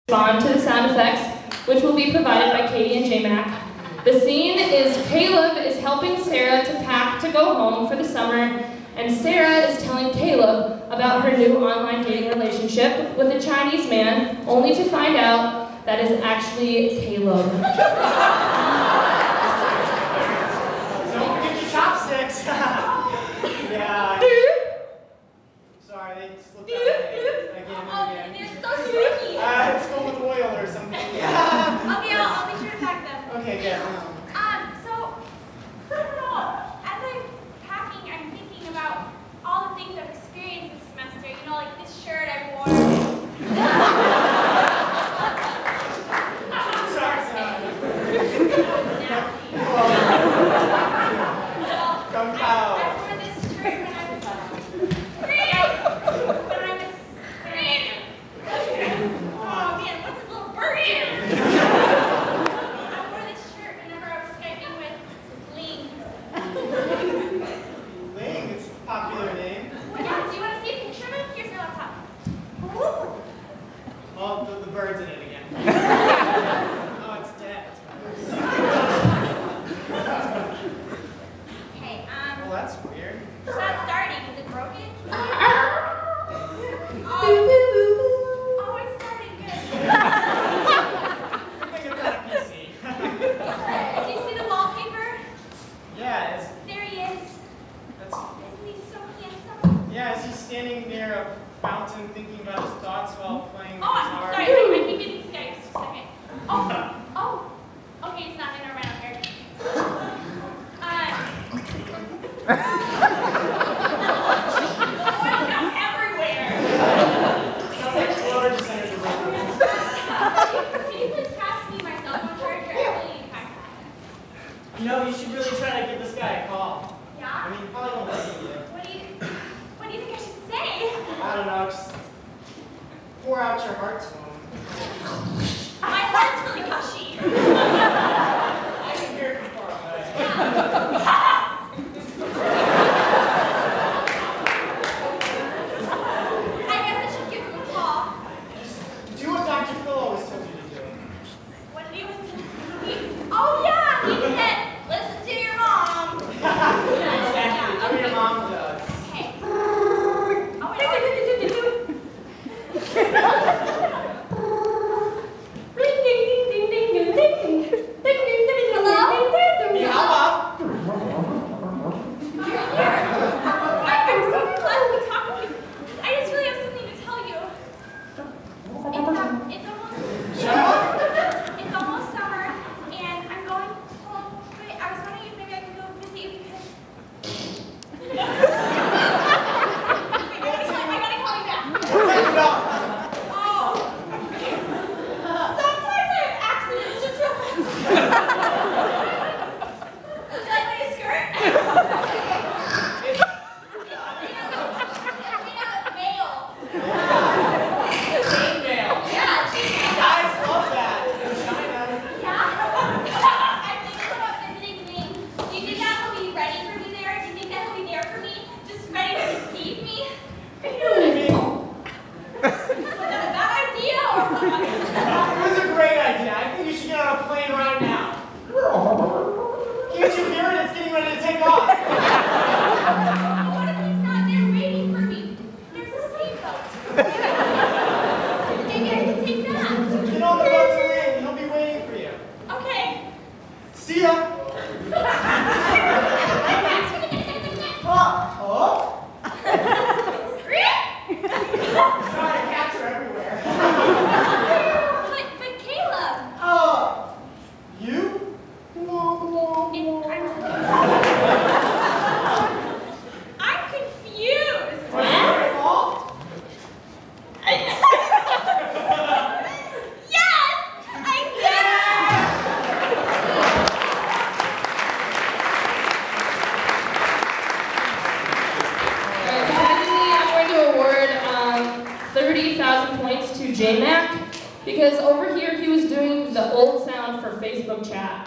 Respond to the sound effects, which will be provided by Katie and JMac. The scene is Caleb is helping Sarah to pack to go home for the summer, and Sarah is telling Caleb about her new online dating relationship with a Chinese man, only to find out that is actually Caleb. Don't forget your chopsticks. Yeah. Sorry, they slipped out again. They're so sticky. It's filled with oil or something. Okay, I'll be sure to pack them. Okay, good. So, I don't know, as I'm packing, I'm thinking about all the things I've experienced this semester. You know, like this shirt I wore. Sorry. Nasty. Come I out. wore this shirt when I was oh man, what's his little bird? I wore this shirt whenever I was Skyping with Ling. Ling, it's a popular name. Well, yeah, do you want to see a picture of him? Here's my laptop. Oh, the bird's in it again. Oh, it's dead. Okay, Well, that's weird. it's not starting. Is it broken? Oh, it's starting good. I think it's on a PC. Do you see the wallpaper? Yeah, There he is. that's. Isn't he so handsome? Yeah, is he standing near a fountain thinking about his thoughts while playing the Oh, I'm guitar? sorry. I keep getting Skype. Just a second. Oh. Okay, it's not in our mind here. Everywhere. Sounds like Florida just entered the room. Can you please pass me my cell phone charger? I really need to pack that. You know, you should really try to give this guy a call. I Yeah? mean, he probably won't listen to you. What do you think I should say? I don't know, just pour out your heart to him. My heart's really gushy. I can hear it from far away. I guess I should give him a call. Just do what Dr. Phil always told you to do. What did he was oh yeah, he said, listen to your mom. Exactly. How your mom does. Okay. Oh wait. Hello? Yeah, how about? You're here. I'm so glad we talked to you. I just really have something to tell you. It's almost summer, and I'm going home. But I was wondering if maybe I could go visit you because. I gotta call you back. No. Oh. Sometimes I have accidents. Just real fast. Would you like my skirt? It's made out of mail. Chain mail. Yeah, chain mail. Guys love that. In China. Yeah? I'm thinking about visiting Ling. Do you think that he'll be ready for me there? Do you think that he'll be there for me? Just ready to receive me? I mean, Was that a bad idea or what? it was a great idea. I think you should get on a plane right now. Can't you hear it? It's getting ready to take off. What if he's not there waiting for me? There's a speedboat. Maybe I can take that. Get on the boat to land. He'll be waiting for you. Okay. See ya. Oh. Sorry, cats are everywhere. But Caleb, You? I'm confused. What's your fault? Yes, I did. Surprisingly, I'm going to award 30,000 points to JMac because over here he was doing the old sound for Facebook chat.